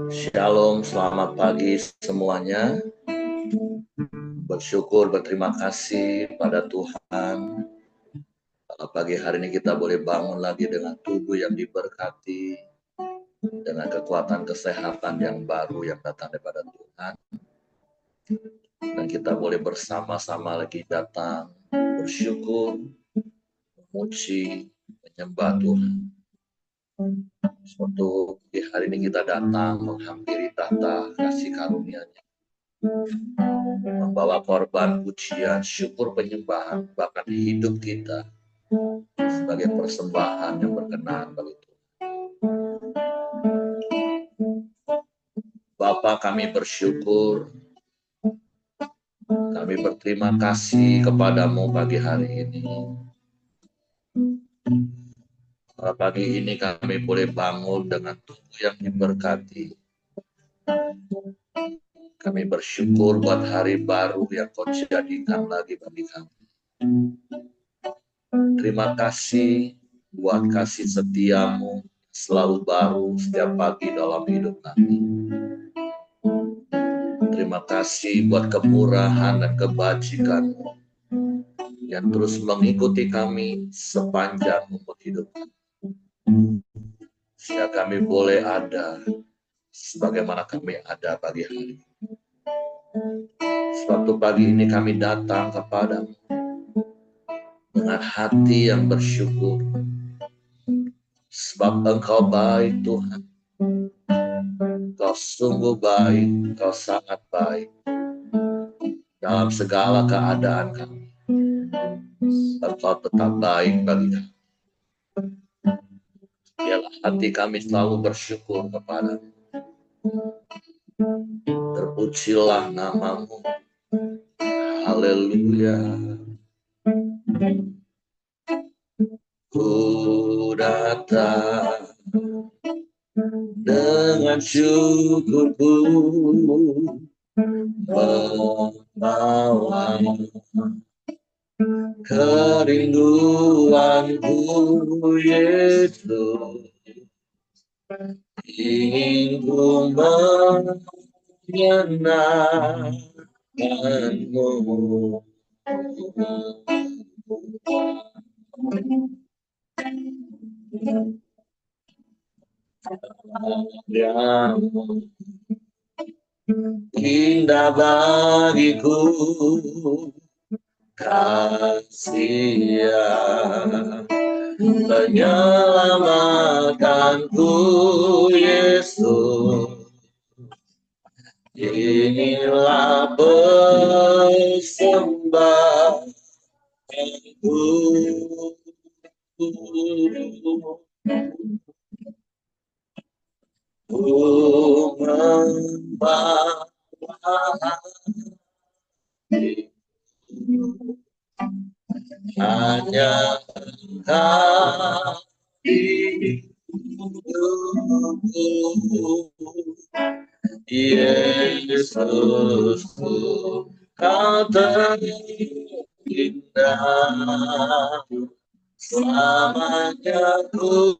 Shalom, selamat pagi semuanya. Bersyukur, berterima kasih pada Tuhan. Pagi hari ini kita boleh bangun lagi dengan tubuh yang diberkati, dengan kekuatan kesehatan yang baru yang datang daripada Tuhan. Dan kita boleh bersama-sama lagi datang, bersyukur, memuji, menyembah Tuhan. Suatu hari ini kita datang menghampiri tahta kasih karunia-Nya, membawa korban pujian, syukur, penyembahan, bahkan hidup kita sebagai persembahan yang berkenan bagi Tuhan. Bapa, kami bersyukur, kami berterima kasih kepadamu pagi hari ini. Pagi ini kami boleh bangun dengan tubuh yang diberkati. Kami bersyukur buat hari baru yang kau jadikan lagi bagi kami. Terima kasih buat kasih setiamu selalu baru setiap pagi dalam hidup kami. Terima kasih buat kemurahan dan kebajikan-Mu yang terus mengikuti kami sepanjang umur hidup kami. Sehingga kami boleh ada sebagaimana kami ada pagi hari. Suatu pagi ini kami datang kepadamu dengan hati yang bersyukur. Sebab Engkau baik Tuhan. Kau sungguh baik, Kau sangat baik dalam segala keadaan kami. Engkau tetap baik bagi kami. Biarlah hati kami selalu bersyukur kepadamu. Terpujilah namamu. Haleluya. Ku datang dengan syukurku, membawa kerinduanku, Yesus. Ingin ku menyenangkanmu. Indah bagiku kasih menyelamatkanku, Yesus. Inilah persembahanku. Ku membawa hanya Engkau hidupku, Yesusku, Kau terindah. Selamanya ku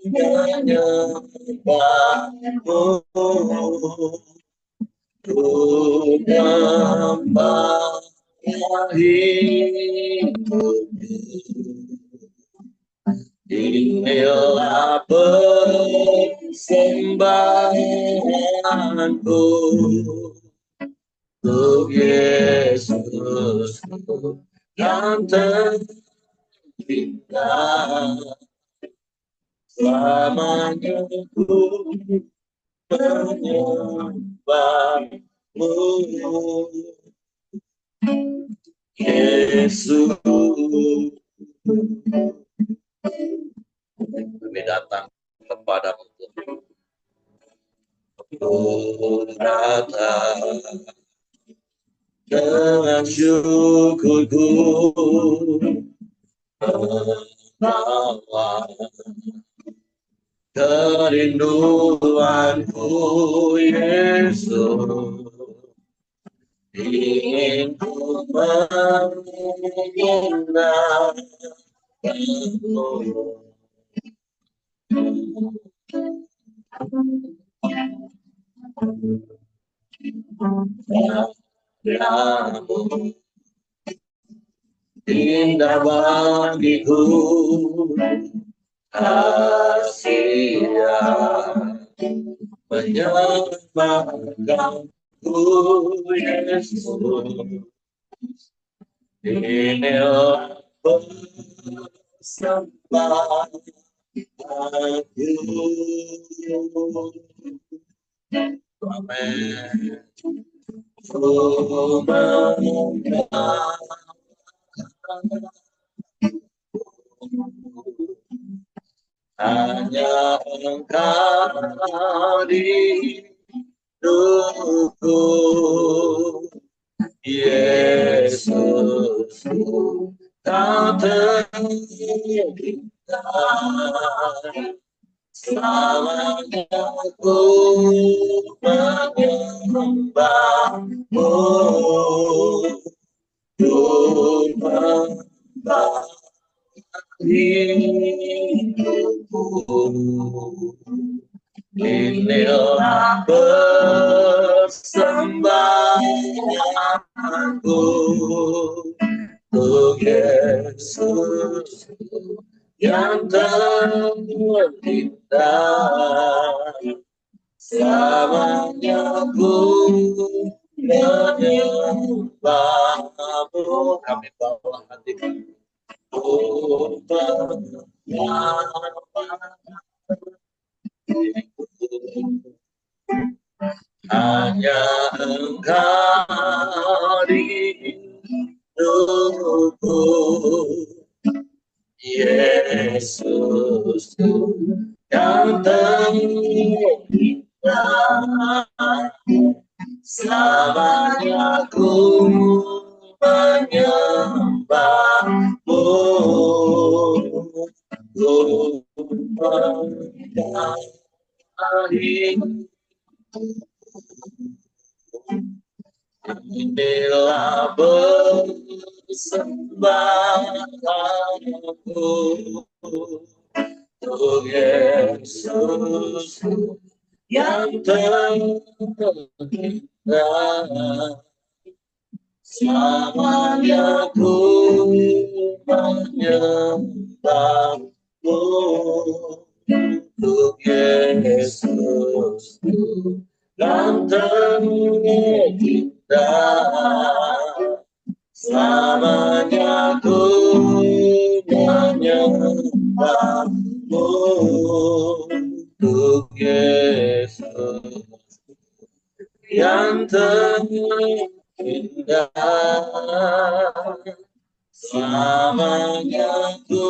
menyembahmu, ku menyembah hidupku. Inilah persembahanku untuk Yesusku yang terindah. Selamanya ku menyembahmu, Yesus. Kami datang kepadamu, ku datang dengan syukurku, membawa kerinduanku, Yesus. Ingin ku menyenangkanmu. Padamu indah bagiku kasih menyelamatkanku Yesus. Inilah persembahan aku. Amin. Ku menyembah hanya Engkau di hidupku, Yesus, Kau tercinta. Selamanya ku menyembahmu, ku menyembah hidupku. Inilah persembahanku untuk Yesus yang terindah. Selamanya ku menyembahmu. Kami bawa hati kami. Hanya Engkau di hidupku, Yesus yang terindah. Selamanya ku menyembahmu, ku menyembah inilah persembahanku untuk Yesus yang terindah. Selamanya ku menyembahmu untuk Yesus yang terindah. Selamanya ku menyembahmu untuk Yesus yang terindah. Selamanya ku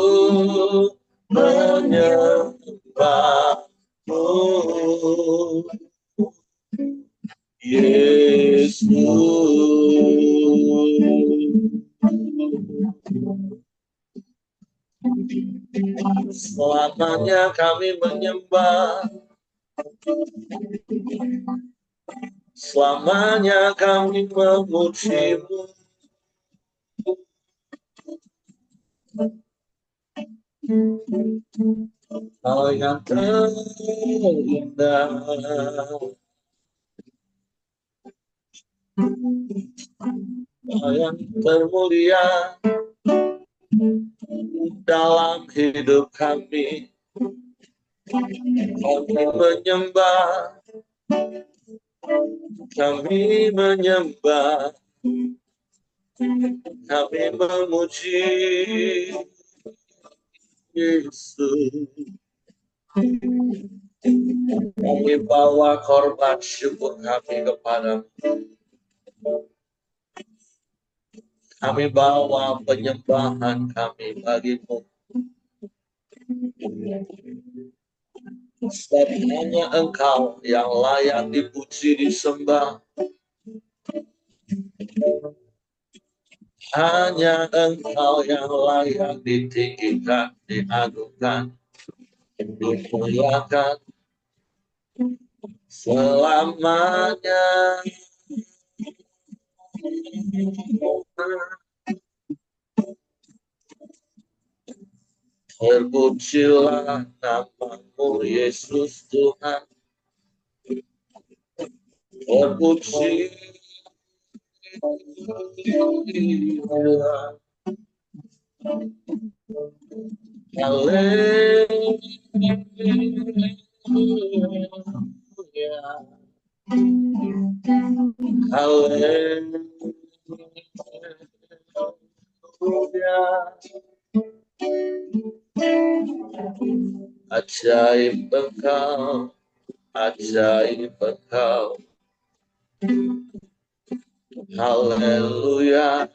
menyembahmu, Yesus. Selamanya kami menyembah, selamanya kami memuji-Mu. Kau yang terindah, Kau yang termulia dalam hidup kami. Kami menyembah, kami menyembah, kami memuji Yesus. Kami bawa korban syukur kami kepadamu. Kami bawa penyembahan kami bagimu. Sebab hanya Engkau yang layak dipuji, disembah. Hanya Engkau yang layak ditinggikan, diagungkan, dimuliakan selamanya. Terpujilah namamu Yesus Tuhan. Terpuji ajaib Engkau, ajaib Engkau. Haleluya,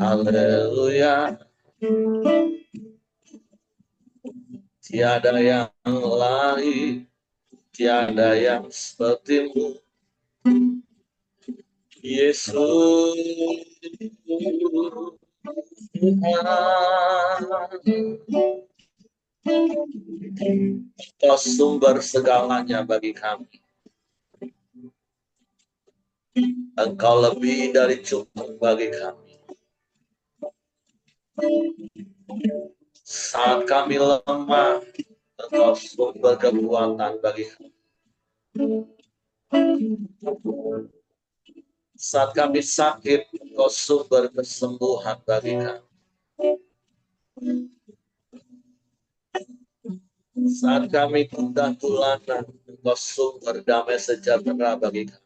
haleluya. Tiada yang lain, tiada yang sepertimu, Yesus. Kau sumber segalanya bagi kami. Engkau lebih dari cukup bagi kami. Saat kami lemah, Engkau sumber kekuatan bagi kami. Saat kami sakit, Engkau sumber kesembuhan bagi kami. Saat kami gundah gulana, Engkau sumber damai sejahtera bagi kami.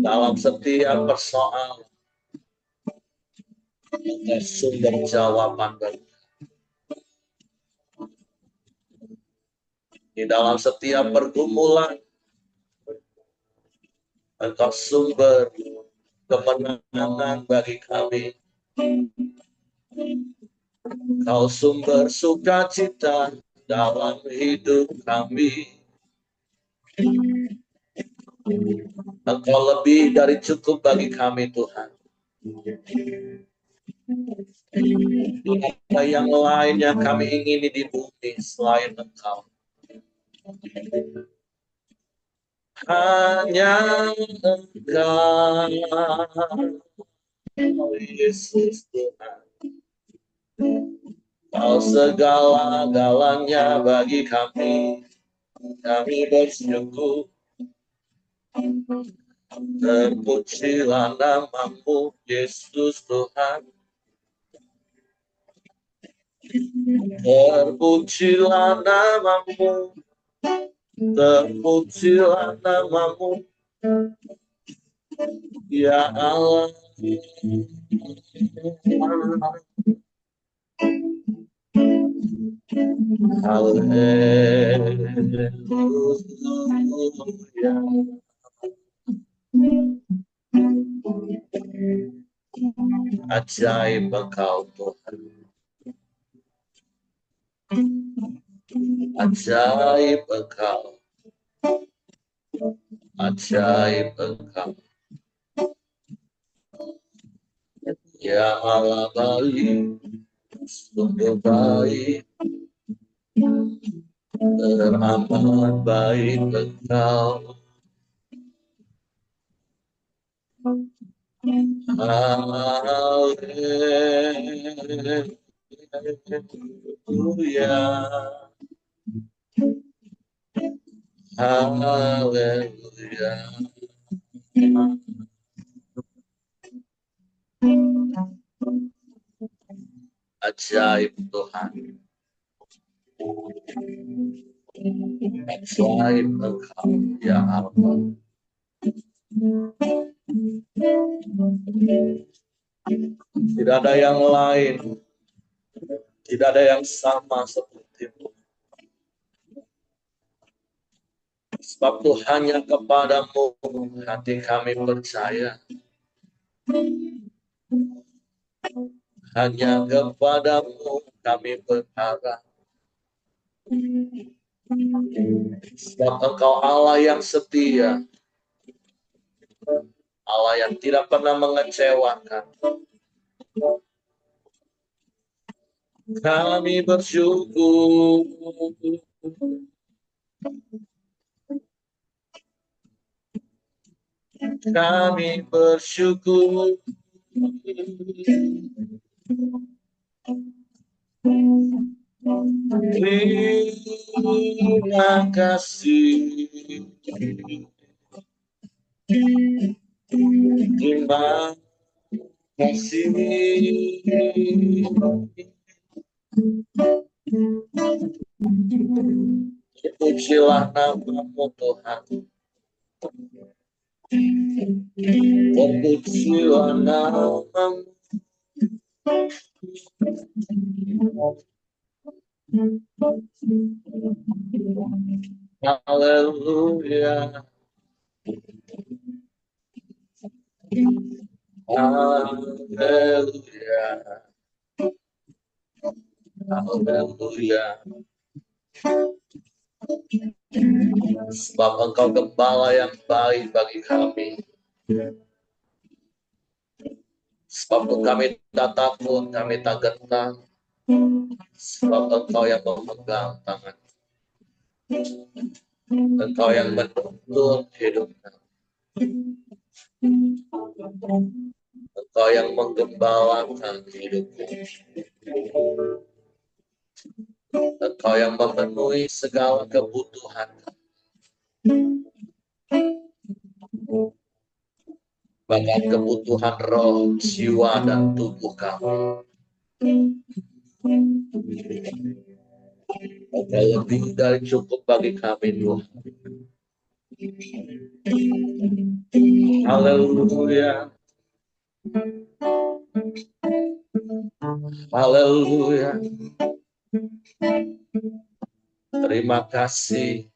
Dalam setiap persoalan, Engkau sumber jawaban bagi kami. Di dalam setiap pergumulan, Engkau sumber kemenangan bagi kami. Kau sumber sukacita dalam hidup kami. Engkau lebih dari cukup bagi kami, Tuhan. Tidak ada yang lain yang kami ingini di bumi selain Engkau. Hanya Engkau, Yesus Tuhan. Kau segala-galanya bagi kami. Kami bersyukur. Terpujilah namamu, Yesus Tuhan. Terpujilah namamu. Terpujilah namamu, ya Allah. Haleluya. Ajaib Engkau, Tuhan. Ajaib Engkau. Ajaib Engkau. Ya Allah baik, sungguh baik, teramat baik Engkau. Haleluya. Haleluya. Ajaib Tuhan. Ajaib Engkau, ya Allah. Tidak ada yang lain, tidak ada yang sama seperti-Mu. Sebab Tuhan hanya kepadamu hati kami percaya. Hanya kepadamu kami berharap. Sebab Engkau Allah yang setia, Allah yang tidak pernah mengecewakan. Kami bersyukur. Kami bersyukur. Terima kasih. Terima kasih. Pujilah nama-Mu Tuhan. Pujilah nama-Mu. Haleluya. Haleluya. Haleluya. Sebab Engkau gembala yang baik bagi kami. Sebab kami tak takut, kami tak gentar. Sebab Engkau yang memegang tangan. Engkau yang menuntun hidup kami. Engkau yang menggembalakan hidupku. Engkau yang memenuhi segala kebutuhan. Bahkan kebutuhan roh, jiwa, dan tubuh kami. Engkau lebih dari cukup bagi kami, Tuhan. Haleluya. Haleluya. Terima kasih.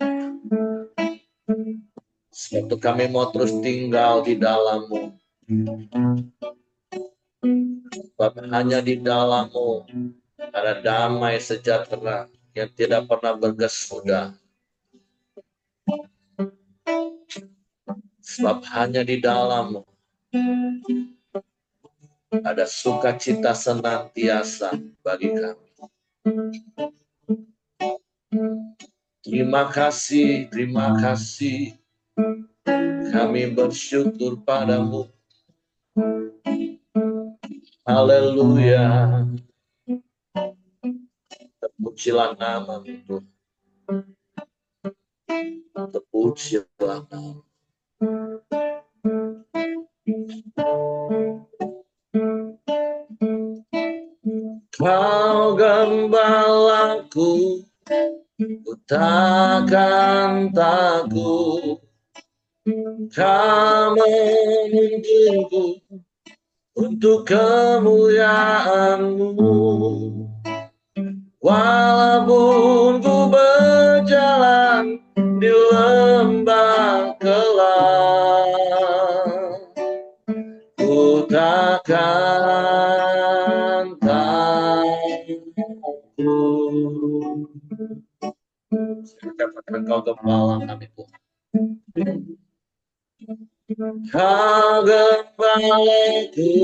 Sebab kami mau terus tinggal di dalam-Mu. Sebab hanya di dalam-Mu ada damai sejahtera yang tidak pernah berkesudahan. Sebab hanya di dalam-Mu ada sukacita senantiasa bagi kami. Terima kasih, terima kasih. Kami bersyukur padamu. Haleluya. Terpujilah nama-Mu Tuhan. Terpujilah nama. Kau gembalaku, ku takkan takut. Kau menuntunku untuk kemuliaan-Mu. Walaupun ku berjalan di lembah gelap, ku takkan takut. Dapatkan Kau gembala kami, Tuhan. Kau gembalaku,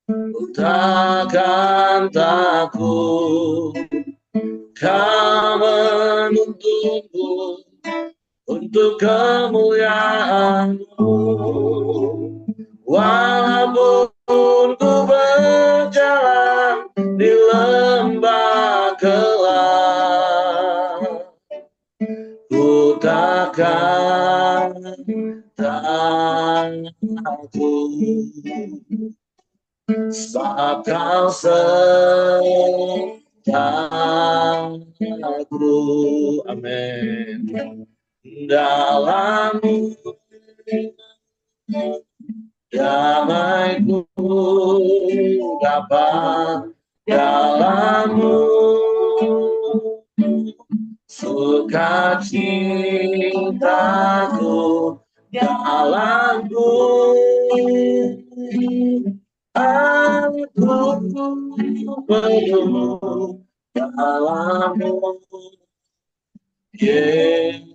ku takkan takut. Kau menuntunku untuk kemuliaan-Mu. Walaupun ku berjalan di lembah gelap, ku takkan takut. Sebab Kau sertaku. Amin. Dalam-Mu damai-Ku dapat, dalam-Mu sukacitaku, dalam-Mu aku penuh, dalam-Mu Yesusku.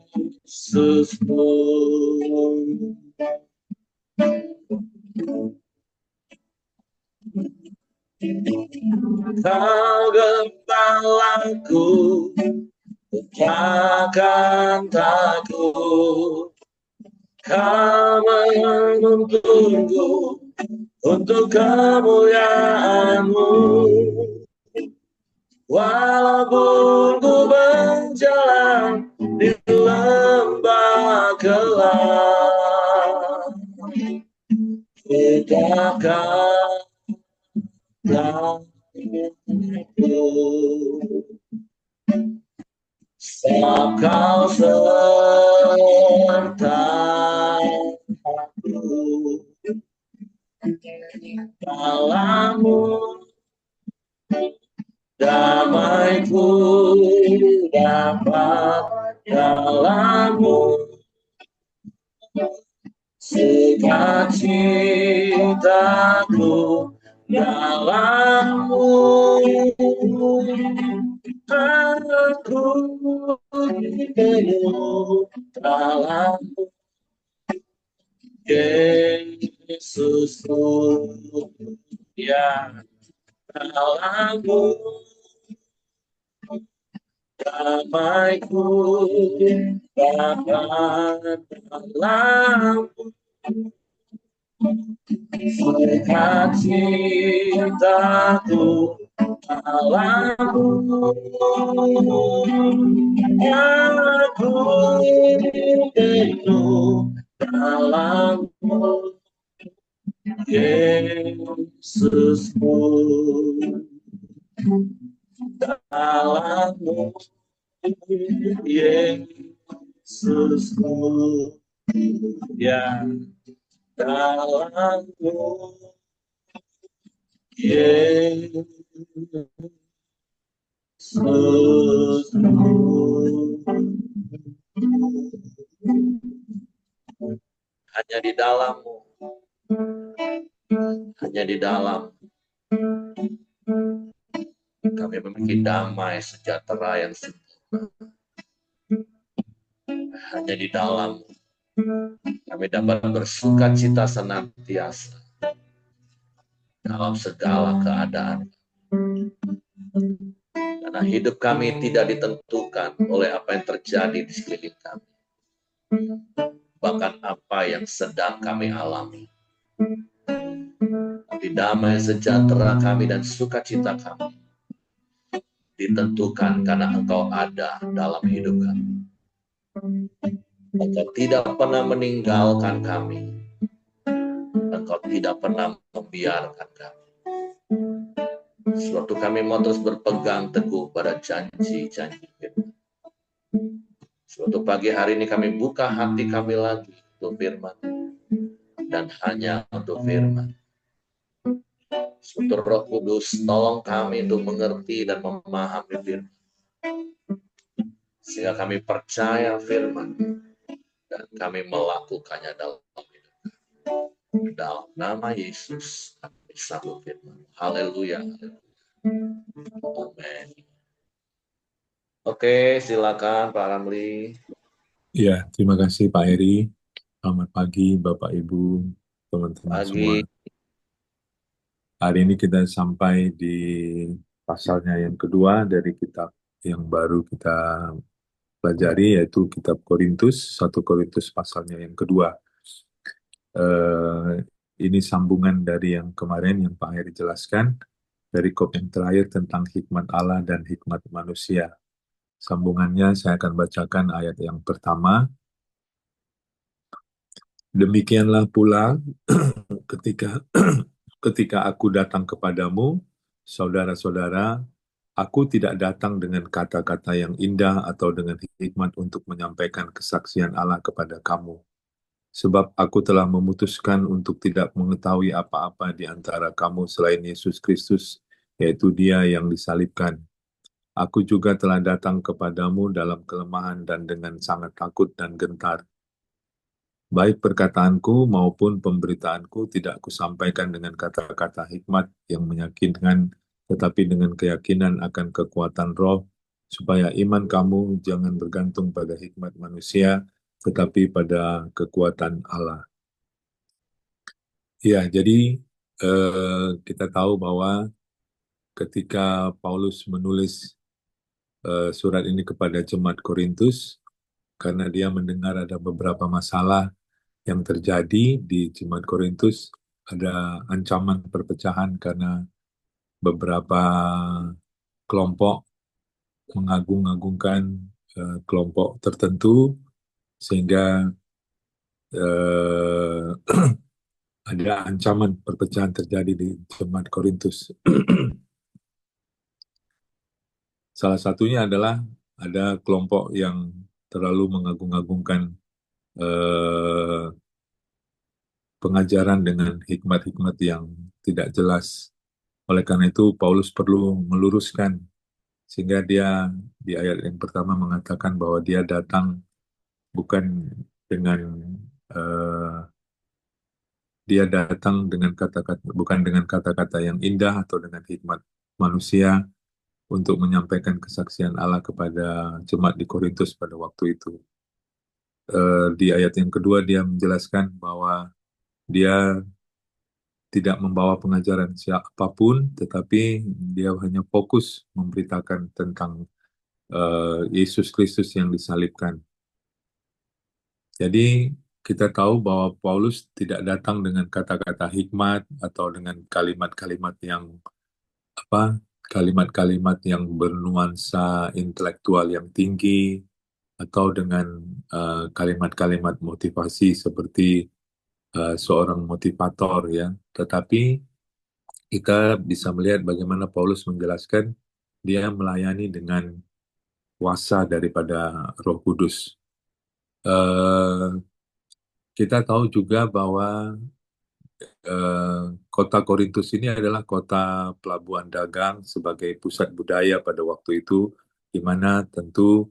Kau gembalaku, ku takkan takut. Kau menuntunku untuk kemuliaan-Mu. Walaupun ku berjalan di lembah gelap, tegakkan langitku, sebab kau sertaku. Dalammu damaiku dapat, dalammu sukacitaku, dalammu aku penuh, dalammu Yesusku, ya dalammu damaiku dapat, dalammu sukacitaku, dalammu aku penuh, dalammu Yesusku, dalammu Yesusku, ya dalammu Yesusku. Hanya di dalammu, hanya di dalam kami memiliki damai sejahtera yang sempurna. Hanya di dalam kami dapat bersuka cita senantiasa dalam segala keadaan. Karena hidup kami tidak ditentukan oleh apa yang terjadi di sekeliling kami, bahkan apa yang sedang kami alami. Tapi damai sejahtera kami dan sukacita kami ditentukan karena Engkau ada dalam hidup kami. Engkau tidak pernah meninggalkan kami. Engkau tidak pernah membiarkan kami. Suatu kami mau terus berpegang teguh pada janji-janji firman. Suatu pagi hari ini kami buka hati kami lagi untuk firman. Dan hanya untuk firman. Suatu Roh Kudus, tolong kami untuk mengerti dan memahami firman. Sehingga kami percaya firman. Dan kami melakukannya dalam hidup. Dalam nama Yesus, kami sambut firman. Haleluya. Amin. Oke, silakan Pak Ramli. Ya, terima kasih Pak Heri. Selamat pagi Bapak Ibu, teman-teman semua. Hari ini kita sampai di pasalnya yang kedua dari kitab yang baru kita pelajari, yaitu kitab Korintus, 1 Korintus pasalnya yang kedua. Ini sambungan dari yang kemarin yang Pak Heri jelaskan, dari kop yang terakhir tentang hikmat Allah dan hikmat manusia. Sambungannya saya akan bacakan ayat yang pertama. Demikianlah pula ketika aku datang kepadamu, saudara-saudara, aku tidak datang dengan kata-kata yang indah atau dengan hikmat untuk menyampaikan kesaksian Allah kepada kamu. Sebab aku telah memutuskan untuk tidak mengetahui apa-apa di antara kamu selain Yesus Kristus, yaitu Dia yang disalibkan. Aku juga telah datang kepadamu dalam kelemahan dan dengan sangat takut dan gentar. Baik perkataanku maupun pemberitaanku tidak kusampaikan dengan kata-kata hikmat yang meyakinkan, tetapi dengan keyakinan akan kekuatan roh, supaya iman kamu jangan bergantung pada hikmat manusia, tetapi pada kekuatan Allah. Ya, jadi kita tahu bahwa ketika Paulus menulis surat ini kepada jemaat Korintus, karena dia mendengar ada beberapa masalah yang terjadi di jemaat Korintus, ada ancaman perpecahan karena beberapa kelompok mengagung-agungkan kelompok tertentu sehingga eh, ada ancaman perpecahan terjadi di jemaat Korintus. Salah satunya adalah ada kelompok yang terlalu mengagung-agungkan eh, pengajaran dengan hikmat-hikmat yang tidak jelas. Oleh karena itu, Paulus perlu meluruskan sehingga dia di ayat yang pertama mengatakan bahwa dia datang bukan dengan eh, dia datang dengan kata-kata bukan dengan kata-kata yang indah atau dengan hikmat manusia untuk menyampaikan kesaksian Allah kepada jemaat di Korintus pada waktu itu. Di ayat yang kedua dia menjelaskan bahwa dia tidak membawa pengajaran siapapun, tetapi dia hanya fokus memberitakan tentang Yesus Kristus yang disalibkan. Jadi kita tahu bahwa Paulus tidak datang dengan kata-kata hikmat atau dengan kalimat-kalimat yang apa kalimat-kalimat yang bernuansa intelektual yang tinggi atau dengan kalimat-kalimat motivasi seperti seorang motivator ya. Tetapi kita bisa melihat bagaimana Paulus menjelaskan dia melayani dengan kuasa daripada Roh Kudus. Eh, kita tahu juga bahwa kota Korintus ini adalah kota pelabuhan dagang sebagai pusat budaya pada waktu itu, di mana tentu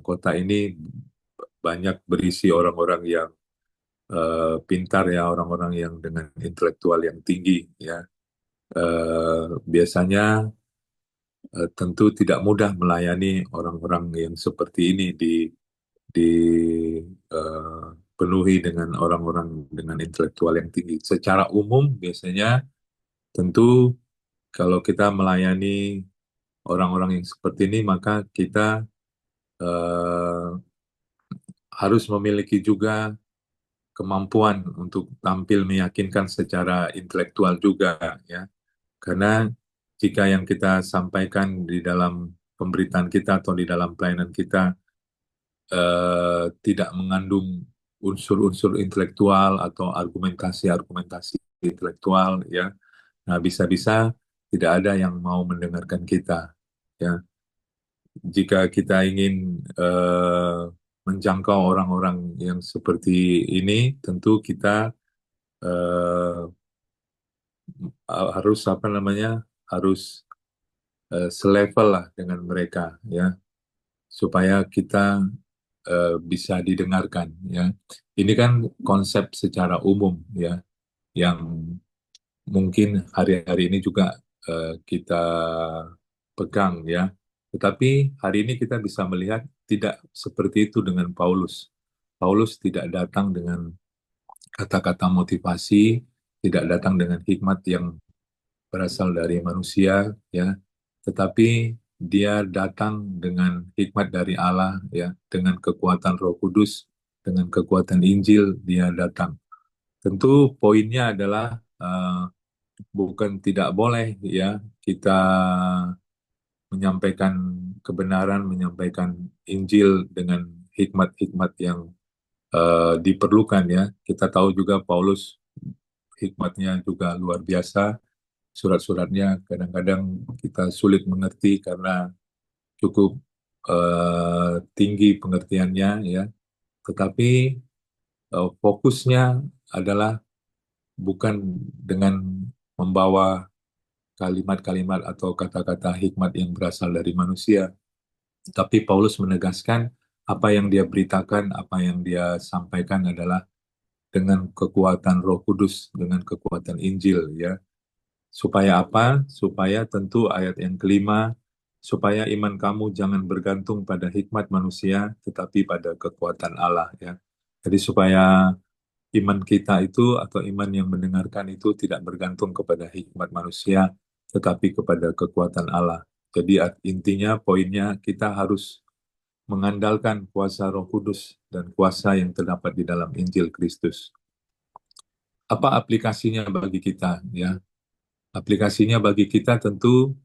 kota ini banyak berisi orang-orang yang pintar ya, orang-orang yang dengan intelektual yang tinggi ya. Biasanya tentu tidak mudah melayani orang-orang yang seperti ini dipenuhi dengan orang-orang dengan intelektual yang tinggi. Secara umum biasanya tentu kalau kita melayani orang-orang yang seperti ini maka kita eh, harus memiliki juga kemampuan untuk tampil meyakinkan secara intelektual juga ya. Karena jika yang kita sampaikan di dalam pemberitaan kita atau di dalam pelayanan kita tidak mengandung unsur-unsur intelektual atau argumentasi-argumentasi intelektual ya. Nah, bisa-bisa tidak ada yang mau mendengarkan kita ya. Jika kita ingin menjangkau orang-orang yang seperti ini, tentu kita eh, harus apa namanya? Harus selevel lah dengan mereka ya, supaya kita bisa didengarkan ya. Ini kan konsep secara umum ya yang mungkin hari-hari ini juga kita pegang ya. Tetapi hari ini kita bisa melihat tidak seperti itu dengan Paulus. Paulus tidak datang dengan kata-kata motivasi, tidak datang dengan hikmat yang berasal dari manusia ya, tetapi dia datang dengan hikmat dari Allah ya, dengan kekuatan Roh Kudus, dengan kekuatan Injil dia datang. Tentu poinnya adalah bukan tidak boleh ya kita menyampaikan kebenaran, menyampaikan Injil dengan hikmat-hikmat yang diperlukan ya. Kita tahu juga Paulus hikmatnya juga luar biasa. Surat-suratnya kadang-kadang kita sulit mengerti karena cukup tinggi pengertiannya ya. Tetapi fokusnya adalah bukan dengan membawa kalimat-kalimat atau kata-kata hikmat yang berasal dari manusia, tapi Paulus menegaskan apa yang dia beritakan, apa yang dia sampaikan adalah dengan kekuatan Roh Kudus, dengan kekuatan Injil ya. Supaya apa? Supaya tentu ayat yang kelima, supaya iman kamu jangan bergantung pada hikmat manusia, tetapi pada kekuatan Allah ya. Jadi supaya iman kita itu atau iman yang mendengarkan itu tidak bergantung kepada hikmat manusia, tetapi kepada kekuatan Allah. Jadi intinya poinnya kita harus mengandalkan kuasa Roh Kudus dan kuasa yang terdapat di dalam Injil Kristus. Apa aplikasinya bagi kita ya? Aplikasinya bagi kita tentu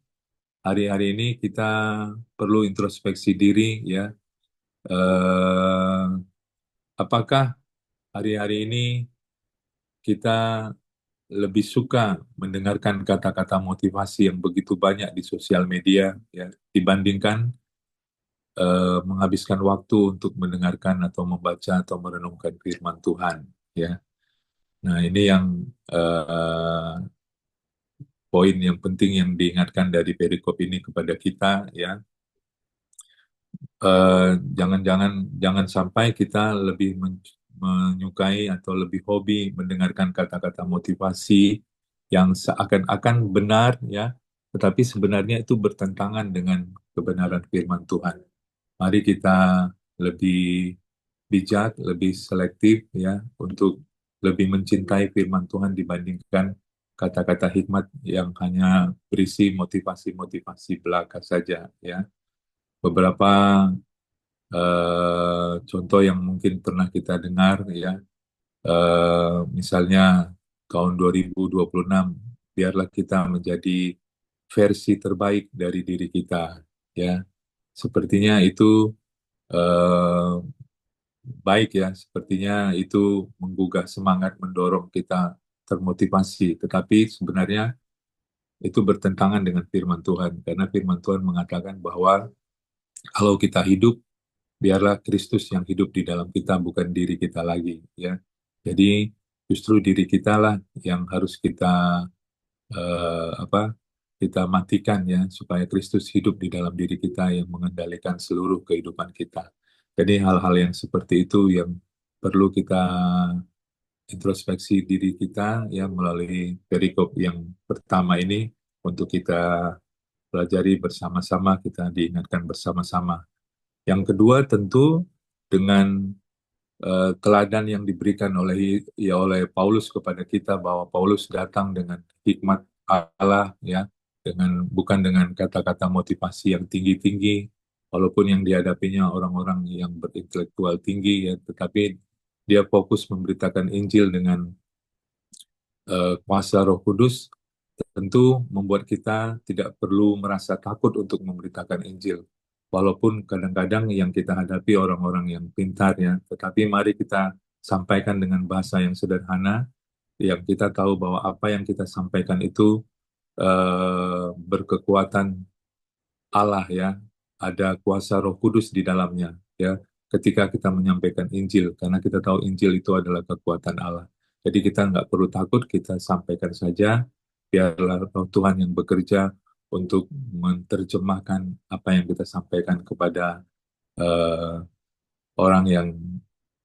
hari-hari ini kita perlu introspeksi diri ya. Eh, apakah hari-hari ini kita lebih suka mendengarkan kata-kata motivasi yang begitu banyak di sosial media ya dibandingkan menghabiskan waktu untuk mendengarkan atau membaca atau merenungkan firman Tuhan ya. Nah, ini yang eh, poin yang penting yang diingatkan dari perikop ini kepada kita ya. Jangan-jangan jangan sampai kita lebih menyukai atau lebih hobi mendengarkan kata-kata motivasi yang seakan-akan benar ya, tetapi sebenarnya itu bertentangan dengan kebenaran firman Tuhan. Mari kita lebih bijak, lebih selektif ya untuk lebih mencintai firman Tuhan dibandingkan kata-kata hikmat yang hanya berisi motivasi-motivasi belaka saja ya. Beberapa contoh yang mungkin pernah kita dengar ya, misalnya tahun 2026 biarlah kita menjadi versi terbaik dari diri kita ya. Sepertinya itu eh, baik ya, sepertinya itu menggugah semangat, mendorong kita termotivasi. Tetapi sebenarnya itu bertentangan dengan firman Tuhan, karena firman Tuhan mengatakan bahwa kalau kita hidup, biarlah Kristus yang hidup di dalam kita, bukan diri kita lagi. Ya, jadi justru diri kita lah yang harus kita apa? Kita matikan ya, supaya Kristus hidup di dalam diri kita yang mengendalikan seluruh kehidupan kita. Jadi hal-hal yang seperti itu yang perlu kita introspeksi diri kita ya melalui perikop yang pertama ini untuk kita pelajari bersama-sama, kita diingatkan bersama-sama. Yang kedua tentu dengan teladan yang diberikan oleh Paulus kepada kita bahwa Paulus datang dengan hikmat Allah ya, dengan bukan dengan kata-kata motivasi yang tinggi-tinggi, walaupun yang dihadapinya orang-orang yang berintelektual tinggi ya, tetapi dia fokus memberitakan Injil dengan kuasa Roh Kudus, tentu membuat kita tidak perlu merasa takut untuk memberitakan Injil. Walaupun kadang-kadang yang kita hadapi orang-orang yang pintar ya, tetapi mari kita sampaikan dengan bahasa yang sederhana, yang kita tahu bahwa apa yang kita sampaikan itu berkekuatan Allah ya, ada kuasa Roh Kudus di dalamnya ya. Ketika kita menyampaikan Injil, karena kita tahu Injil itu adalah kekuatan Allah. Jadi kita nggak perlu takut, kita sampaikan saja, biarlah Roh Tuhan yang bekerja untuk menerjemahkan apa yang kita sampaikan kepada eh, orang yang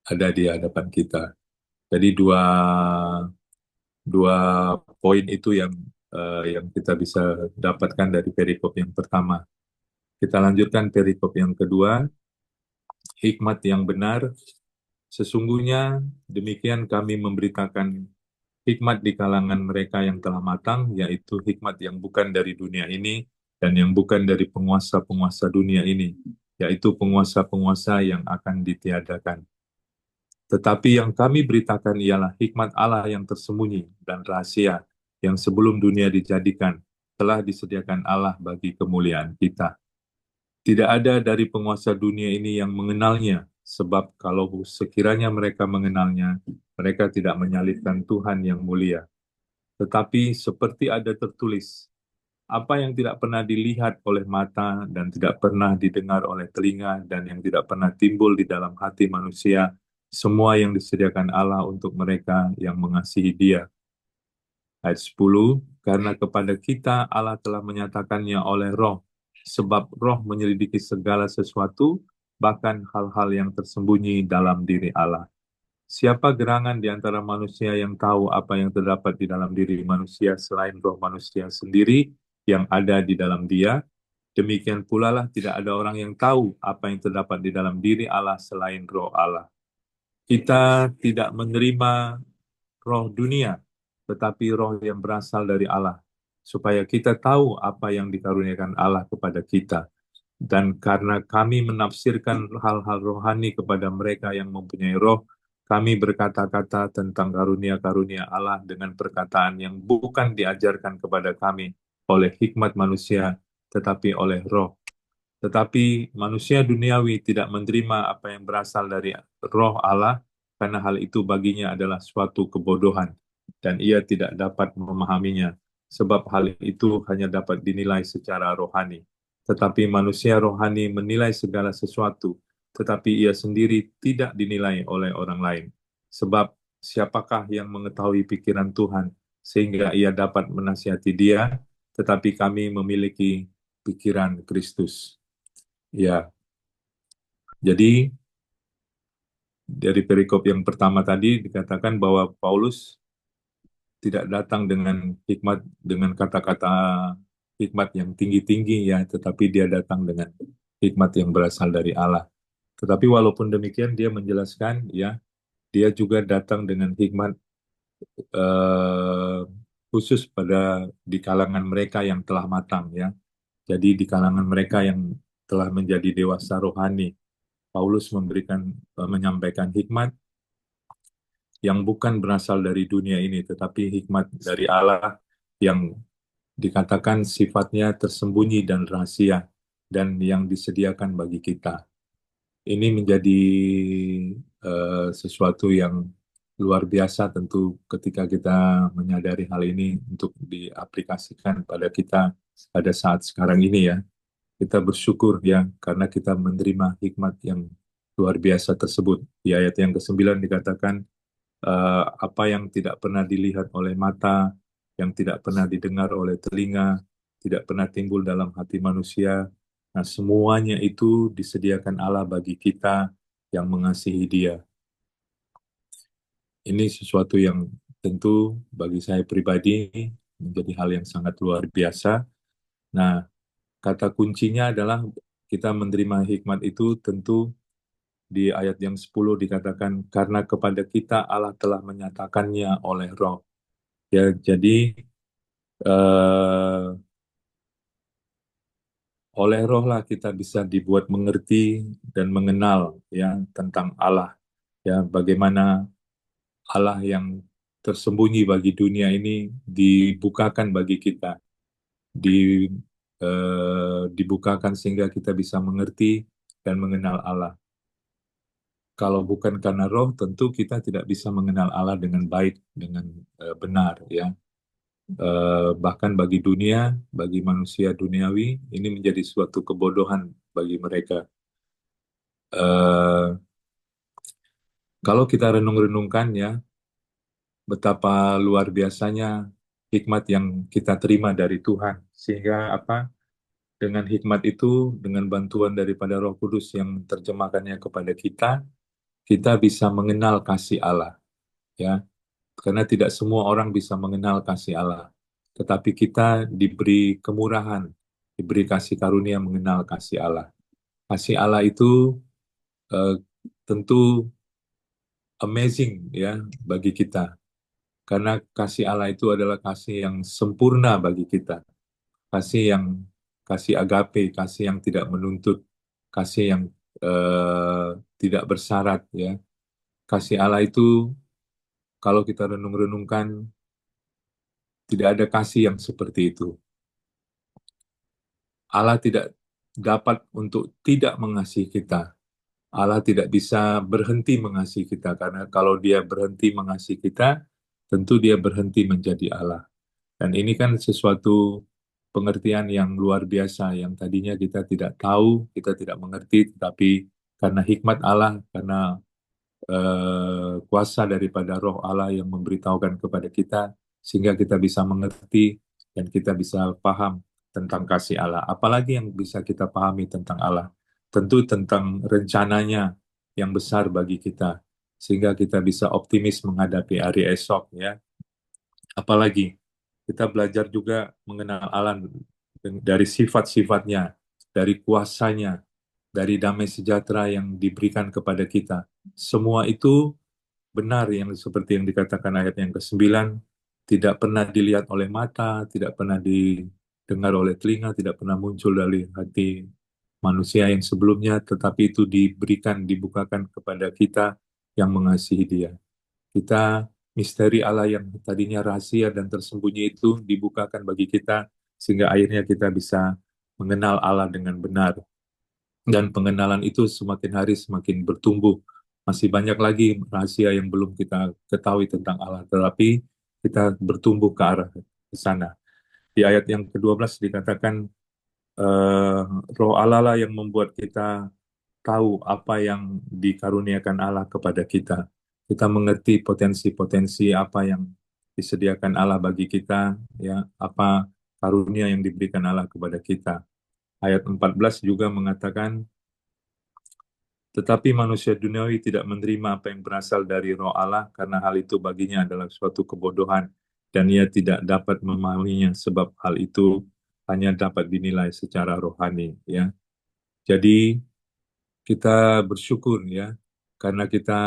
ada di hadapan kita. Jadi dua dua poin itu yang kita bisa dapatkan dari perikop yang pertama. Kita lanjutkan perikop yang kedua, hikmat yang benar. Sesungguhnya demikian kami memberitakan hikmat di kalangan mereka yang telah matang, yaitu hikmat yang bukan dari dunia ini dan yang bukan dari penguasa-penguasa dunia ini, yaitu penguasa-penguasa yang akan ditiadakan. Tetapi yang kami beritakan ialah hikmat Allah yang tersembunyi dan rahasia yang sebelum dunia dijadikan telah disediakan Allah bagi kemuliaan kita. Tidak ada dari penguasa dunia ini yang mengenalnya, sebab kalau sekiranya mereka mengenalnya, mereka tidak menyalibkan Tuhan yang mulia. Tetapi seperti ada tertulis, apa yang tidak pernah dilihat oleh mata dan tidak pernah didengar oleh telinga dan yang tidak pernah timbul di dalam hati manusia, semua yang disediakan Allah untuk mereka yang mengasihi Dia. Ayat 10, karena kepada kita Allah telah menyatakannya oleh Roh, sebab Roh menyelidiki segala sesuatu, bahkan hal-hal yang tersembunyi dalam diri Allah. Siapa gerangan di antara manusia yang tahu apa yang terdapat di dalam diri manusia selain roh manusia sendiri yang ada di dalam dia? Demikian pula lah tidak ada orang yang tahu apa yang terdapat di dalam diri Allah selain roh Allah. Kita tidak menerima roh dunia, tetapi roh yang berasal dari Allah, supaya kita tahu apa yang dikaruniakan Allah kepada kita. Dan karena kami menafsirkan hal-hal rohani kepada mereka yang mempunyai roh, kami berkata-kata tentang karunia-karunia Allah dengan perkataan yang bukan diajarkan kepada kami oleh hikmat manusia, tetapi oleh Roh. Tetapi manusia duniawi tidak menerima apa yang berasal dari Roh Allah, karena hal itu baginya adalah suatu kebodohan, dan ia tidak dapat memahaminya, sebab hal itu hanya dapat dinilai secara rohani. Tetapi manusia rohani menilai segala sesuatu, tetapi ia sendiri tidak dinilai oleh orang lain. Sebab siapakah yang mengetahui pikiran Tuhan, sehingga ia dapat menasihati dia, tetapi kami memiliki pikiran Kristus. Ya, jadi dari perikop yang pertama tadi dikatakan bahwa Paulus tidak datang dengan hikmat, dengan kata-kata hikmat yang tinggi-tinggi ya, tetapi dia datang dengan hikmat yang berasal dari Allah. Tetapi walaupun demikian dia menjelaskan ya, dia juga datang dengan hikmat eh, khusus pada di kalangan mereka yang telah matang ya. Jadi di kalangan mereka yang telah menjadi dewasa rohani, Paulus menyampaikan hikmat yang bukan berasal dari dunia ini, tetapi hikmat dari Allah yang dikatakan sifatnya tersembunyi dan rahasia dan yang disediakan bagi kita. Ini menjadi sesuatu yang luar biasa tentu ketika kita menyadari hal ini untuk diaplikasikan pada kita pada saat sekarang ini ya. Kita bersyukur ya karena kita menerima hikmat yang luar biasa tersebut. Di ayat yang ke-9 dikatakan apa yang tidak pernah dilihat oleh mata, yang tidak pernah didengar oleh telinga, tidak pernah timbul dalam hati manusia. Nah, semuanya itu disediakan Allah bagi kita yang mengasihi Dia. Ini sesuatu yang tentu bagi saya pribadi menjadi hal yang sangat luar biasa. Nah, kata kuncinya adalah kita menerima hikmat itu tentu di ayat yang 10 dikatakan karena kepada kita Allah telah menyatakannya oleh Roh. Ya, jadi eh, oleh Roh lah kita bisa dibuat mengerti dan mengenal ya tentang Allah. Ya, bagaimana Allah yang tersembunyi bagi dunia ini dibukakan bagi kita, di dibukakan sehingga kita bisa mengerti dan mengenal Allah. Kalau bukan karena Roh, tentu kita tidak bisa mengenal Allah dengan baik, dengan benar ya. Bahkan bagi dunia, bagi manusia duniawi, ini menjadi suatu kebodohan bagi mereka. Eh, Kalau kita renung-renungkan ya, betapa luar biasanya hikmat yang kita terima dari Tuhan. Sehingga apa? Dengan hikmat itu, dengan bantuan daripada Roh Kudus yang terjemahkannya kepada kita bisa mengenal kasih Allah. Ya, karena tidak semua orang bisa mengenal kasih Allah. Tetapi kita diberi kemurahan, diberi kasih karunia mengenal kasih Allah. Kasih Allah itu eh, tentu amazing ya bagi kita. Karena kasih Allah itu adalah kasih yang sempurna bagi kita. Kasih yang kasih agape, kasih yang tidak menuntut, kasih yang eh, tidak bersyarat ya. Kasih Allah itu kalau kita renung-renungkan tidak ada kasih yang seperti itu. Allah tidak dapat untuk tidak mengasihi kita. Allah tidak bisa berhenti mengasihi kita karena kalau dia berhenti mengasihi kita, tentu dia berhenti menjadi Allah. Dan ini kan sesuatu pengertian yang luar biasa yang tadinya kita tidak tahu, kita tidak mengerti, tetapi karena hikmat Allah, karena kuasa daripada Roh Allah yang memberitahukan kepada kita, sehingga kita bisa mengerti dan kita bisa paham tentang kasih Allah. Apalagi yang bisa kita pahami tentang Allah? Tentu tentang rencananya yang besar bagi kita, sehingga kita bisa optimis menghadapi hari esok ya. Apalagi kita belajar juga mengenal Allah dari sifat-sifatnya, dari kuasanya, dari damai sejahtera yang diberikan kepada kita. Semua itu benar yang seperti yang dikatakan ayat yang ke-9, tidak pernah dilihat oleh mata, tidak pernah didengar oleh telinga, tidak pernah muncul dari hati manusia yang sebelumnya, tetapi itu diberikan, dibukakan kepada kita yang mengasihi Dia. Kita misteri Allah yang tadinya rahasia dan tersembunyi itu dibukakan bagi kita sehingga akhirnya kita bisa mengenal Allah dengan benar. Dan pengenalan itu semakin hari semakin bertumbuh. Masih banyak lagi rahasia yang belum kita ketahui tentang Allah, tetapi kita bertumbuh ke arah ke sana. Di ayat yang ke-12 dikatakan, eh, Roh Allah lah yang membuat kita tahu apa yang dikaruniakan Allah kepada kita. Kita mengerti potensi-potensi apa yang disediakan Allah bagi kita, ya, apa karunia yang diberikan Allah kepada kita. Ayat 14 juga mengatakan, tetapi manusia duniawi tidak menerima apa yang berasal dari Roh Allah karena hal itu baginya adalah suatu kebodohan dan ia tidak dapat memahaminya sebab hal itu hanya dapat dinilai secara rohani, ya. Jadi kita bersyukur, ya, karena kita,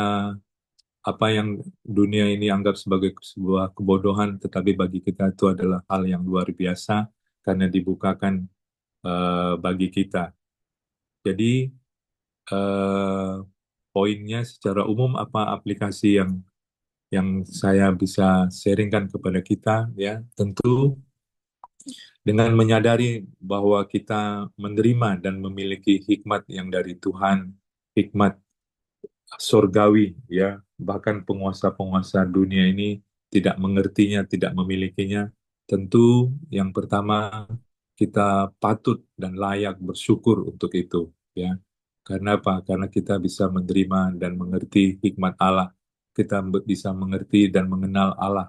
apa yang dunia ini anggap sebagai sebuah kebodohan, tetapi bagi kita itu adalah hal yang luar biasa karena dibukakan bagi kita. Jadi eh, poinnya secara umum apa aplikasi yang saya bisa sharingkan kepada kita, ya, tentu dengan menyadari bahwa kita menerima dan memiliki hikmat yang dari Tuhan, hikmat surgawi, ya, bahkan penguasa-penguasa dunia ini tidak mengertinya, tidak memilikinya. Tentu yang pertama kita patut dan layak bersyukur untuk itu, ya. Karena apa? Karena kita bisa menerima dan mengerti hikmat Allah. Kita bisa mengerti dan mengenal Allah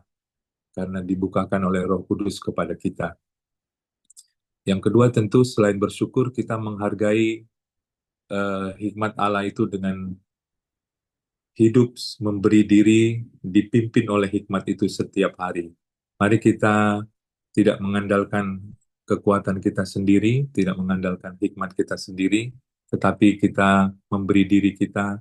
karena dibukakan oleh Roh Kudus kepada kita. Yang kedua tentu selain bersyukur kita menghargai hikmat Allah itu dengan hidup memberi diri dipimpin oleh hikmat itu setiap hari. Mari kita tidak mengandalkan kekuatan kita sendiri, tidak mengandalkan hikmat kita sendiri, tetapi kita memberi diri kita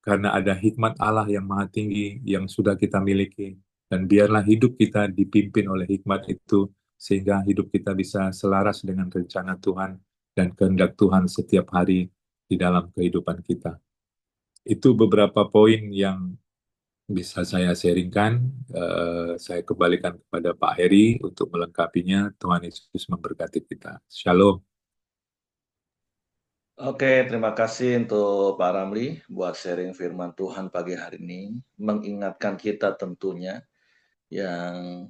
karena ada hikmat Allah yang maha tinggi yang sudah kita miliki. Dan biarlah hidup kita dipimpin oleh hikmat itu, sehingga hidup kita bisa selaras dengan rencana Tuhan dan kehendak Tuhan setiap hari di dalam kehidupan kita. Itu beberapa poin yang bisa saya sharingkan. Saya kembalikan kepada Pak Heri untuk melengkapinya. Tuhan Yesus memberkati kita. Shalom. Oke, terima kasih untuk Pak Ramli buat sharing firman Tuhan pagi hari ini. Mengingatkan kita tentunya yang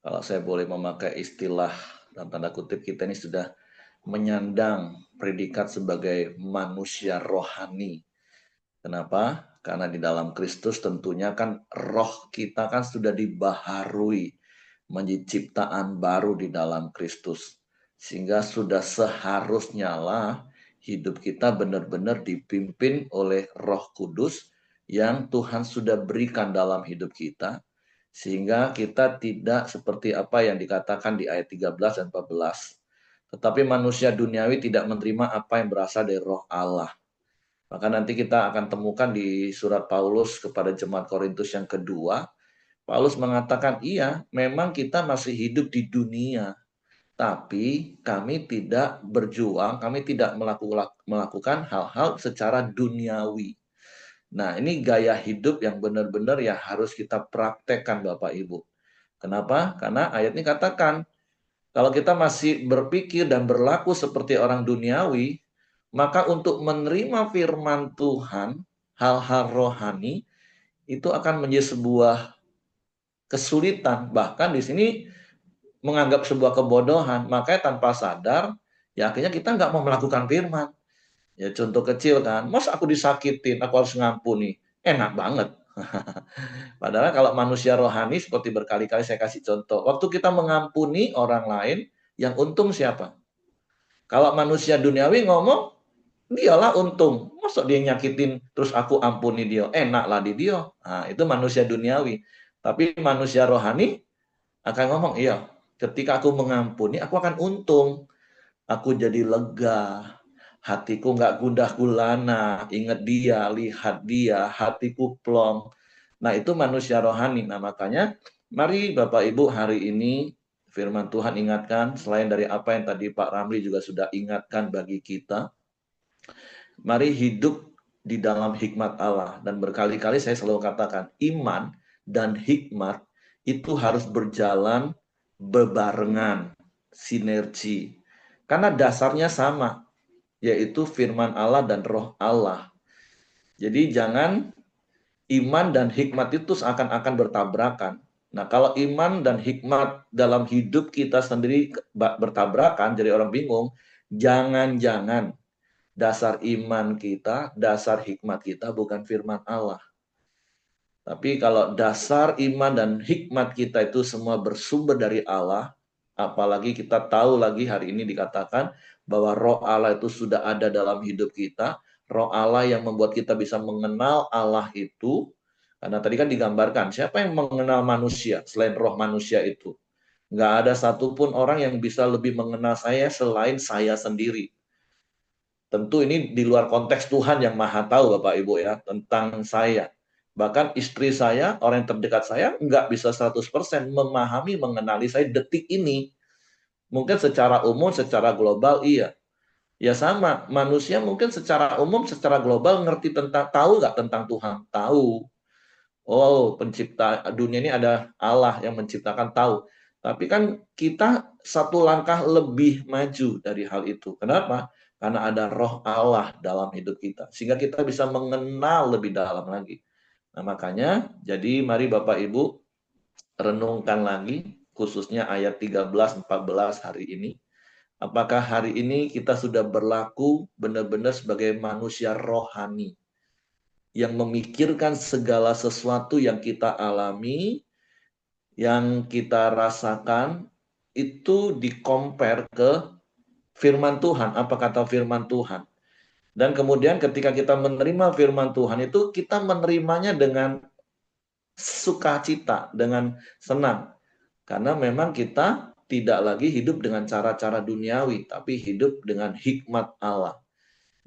kalau saya boleh memakai istilah dalam tanda kutip, kita ini sudah menyandang predikat sebagai manusia rohani. Kenapa? Karena di dalam Kristus tentunya kan roh kita kan sudah dibaharui menjadi ciptaan baru di dalam Kristus. Sehingga sudah seharusnya lah hidup kita benar-benar dipimpin oleh Roh Kudus yang Tuhan sudah berikan dalam hidup kita. Sehingga kita tidak seperti apa yang dikatakan di ayat 13 dan 14. Tetapi manusia duniawi tidak menerima apa yang berasal dari Roh Allah. Maka nanti kita akan temukan di surat Paulus kepada jemaat Korintus yang kedua, Paulus mengatakan, iya, memang kita masih hidup di dunia, tapi kami tidak berjuang, kami tidak melakukan hal-hal secara duniawi. Nah, ini gaya hidup yang benar-benar ya harus kita praktekkan Bapak Ibu. Kenapa? Karena ayat ini katakan, kalau kita masih berpikir dan berlaku seperti orang duniawi, maka untuk menerima firman Tuhan, hal-hal rohani, itu akan menjadi sebuah kesulitan. Bahkan di sini menganggap sebuah kebodohan. Makanya tanpa sadar, ya akhirnya kita nggak mau melakukan firman. Ya contoh kecil kan, mas aku disakitin, aku harus ngampuni. Enak banget. Padahal kalau manusia rohani seperti berkali-kali saya kasih contoh. Waktu kita mengampuni orang lain, yang untung siapa? Kalau manusia duniawi ngomong, dialah untung. Masa dia nyakitin terus aku ampuni dia? Enak lah di dia. Nah, itu manusia duniawi. Tapi manusia rohani akan ngomong, iya, ketika aku mengampuni, aku akan untung. Aku jadi lega. Hatiku nggak gundah gulana. Ingat dia, lihat dia, hatiku plong. Nah, itu manusia rohani. Nah, makanya mari Bapak Ibu hari ini firman Tuhan ingatkan, selain dari apa yang tadi Pak Ramli juga sudah ingatkan bagi kita, mari hidup di dalam hikmat Allah. Dan berkali-kali saya selalu katakan, iman dan hikmat itu harus berjalan bebarengan, sinergi. Karena dasarnya sama, yaitu firman Allah dan roh Allah. Jadi jangan iman dan hikmat itu seakan-akan bertabrakan. Nah, kalau iman dan hikmat dalam hidup kita sendiri bertabrakan, jadi orang bingung, jangan-jangan dasar iman kita, dasar hikmat kita bukan firman Allah. Tapi kalau dasar iman dan hikmat kita itu semua bersumber dari Allah, apalagi kita tahu lagi hari ini dikatakan bahwa roh Allah itu sudah ada dalam hidup kita, roh Allah yang membuat kita bisa mengenal Allah itu, karena tadi kan digambarkan, siapa yang mengenal manusia selain roh manusia itu? Nggak ada satupun orang yang bisa lebih mengenal saya selain saya sendiri. Tentu ini di luar konteks Tuhan yang maha tahu Bapak Ibu ya, tentang saya. Bahkan istri saya, orang yang terdekat saya, nggak bisa 100% memahami, mengenali saya detik ini. Mungkin secara umum, secara global, iya. Ya sama, manusia mungkin secara umum, secara global ngerti tentang, tahu nggak tentang Tuhan? Tahu. Oh, pencipta dunia ini ada Allah yang menciptakan, tahu. Tapi kan kita satu langkah lebih maju dari hal itu. Kenapa? Karena ada roh Allah dalam hidup kita. Sehingga kita bisa mengenal lebih dalam lagi. Nah, makanya, jadi mari Bapak Ibu renungkan lagi, khususnya ayat 13-14 hari ini. Apakah hari ini kita sudah berlaku benar-benar sebagai manusia rohani yang memikirkan segala sesuatu yang kita alami, yang kita rasakan, itu di-compare ke firman Tuhan, apa kata firman Tuhan. Dan kemudian ketika kita menerima firman Tuhan itu, kita menerimanya dengan sukacita, dengan senang. Karena memang kita tidak lagi hidup dengan cara-cara duniawi, tapi hidup dengan hikmat Allah.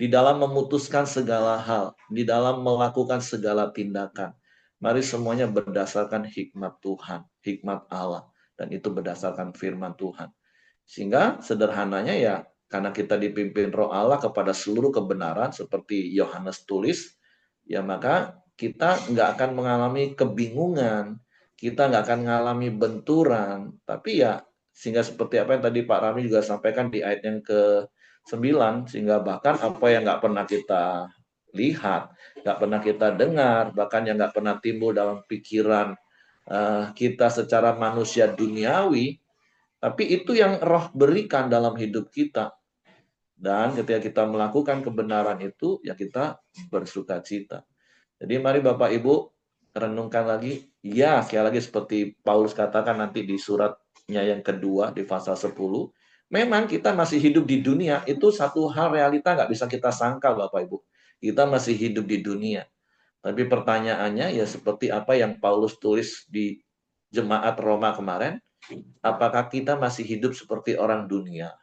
Di dalam memutuskan segala hal, di dalam melakukan segala tindakan. Mari semuanya berdasarkan hikmat Tuhan, hikmat Allah. Dan itu berdasarkan firman Tuhan. Sehingga sederhananya ya, karena kita dipimpin roh Allah kepada seluruh kebenaran, seperti Yohanes tulis, ya maka kita nggak akan mengalami kebingungan, kita nggak akan mengalami benturan, tapi ya sehingga seperti apa yang tadi Pak Rami juga sampaikan di ayat yang ke-9, sehingga bahkan apa yang nggak pernah kita lihat, nggak pernah kita dengar, bahkan yang nggak pernah timbul dalam pikiran kita secara manusia duniawi, tapi itu yang roh berikan dalam hidup kita. Dan ketika kita melakukan kebenaran itu, ya kita bersuka cita. Jadi mari Bapak Ibu renungkan lagi. Ya, sekali lagi seperti Paulus katakan nanti di suratnya yang kedua di pasal 10. Memang kita masih hidup di dunia, itu satu hal realita nggak bisa kita sangkal Bapak Ibu. Kita masih hidup di dunia. Tapi pertanyaannya ya seperti apa yang Paulus tulis di jemaat Roma kemarin, apakah kita masih hidup seperti orang dunia?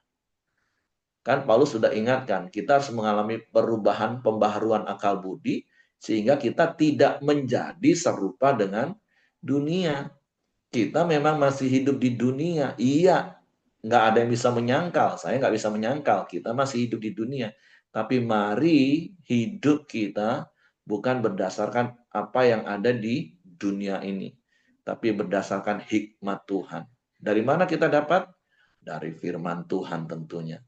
Kan Paulus sudah ingatkan, kita harus mengalami perubahan, pembaharuan akal budi, sehingga kita tidak menjadi serupa dengan dunia. Kita memang masih hidup di dunia, iya, nggak ada yang bisa menyangkal, saya nggak bisa menyangkal, kita masih hidup di dunia. Tapi mari hidup kita bukan berdasarkan apa yang ada di dunia ini, tapi berdasarkan hikmat Tuhan. Dari mana kita dapat? Dari firman Tuhan tentunya.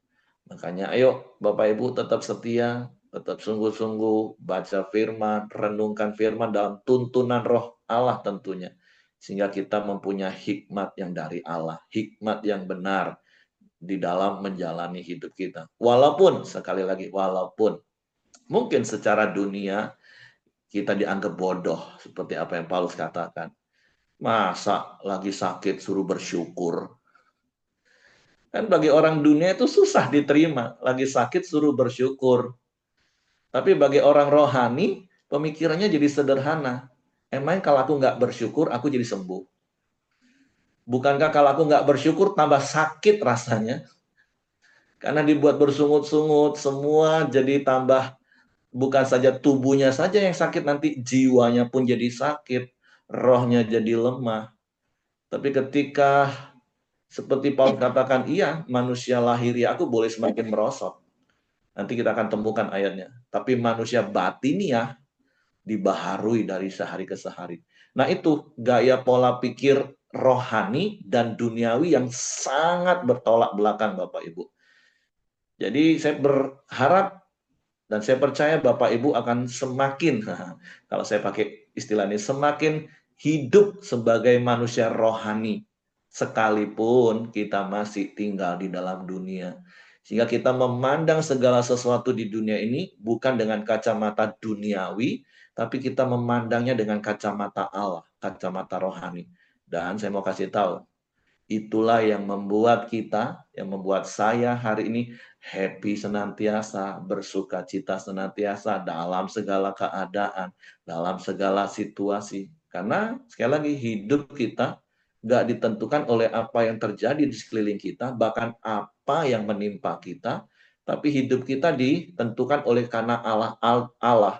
Makanya ayo Bapak Ibu tetap setia, tetap sungguh-sungguh baca firman, renungkan firman dalam tuntunan roh Allah tentunya. Sehingga kita mempunyai hikmat yang dari Allah, hikmat yang benar di dalam menjalani hidup kita. Walaupun, sekali lagi, walaupun mungkin secara dunia kita dianggap bodoh, seperti apa yang Paulus katakan. Masa lagi sakit suruh bersyukur? Kan bagi orang dunia itu susah diterima. Lagi sakit suruh bersyukur. Tapi bagi orang rohani, pemikirannya jadi sederhana. Emang kalau aku nggak bersyukur, aku jadi sembuh. Bukankah kalau aku nggak bersyukur, tambah sakit rasanya? Karena dibuat bersungut-sungut, semua jadi tambah, bukan saja tubuhnya saja yang sakit, nanti jiwanya pun jadi sakit, rohnya jadi lemah. Tapi ketika seperti Paulus katakan, iya, manusia lahiriah aku boleh semakin merosot. Nanti kita akan temukan ayatnya. Tapi manusia batiniah dibaharui dari sehari ke sehari. Nah itu gaya pola pikir rohani dan duniawi yang sangat bertolak belakang Bapak Ibu. Jadi saya berharap dan saya percaya Bapak Ibu akan semakin, kalau saya pakai istilah ini, semakin hidup sebagai manusia rohani. Sekalipun kita masih tinggal di dalam dunia. Sehingga kita memandang segala sesuatu di dunia ini bukan dengan kacamata duniawi, tapi kita memandangnya dengan kacamata Allah, kacamata rohani. Dan saya mau kasih tahu, itulah yang membuat kita, yang membuat saya hari ini happy senantiasa, bersuka cita senantiasa dalam segala keadaan, dalam segala situasi. Karena sekali lagi hidup kita nggak ditentukan oleh apa yang terjadi di sekeliling kita, bahkan apa yang menimpa kita, tapi hidup kita ditentukan oleh karena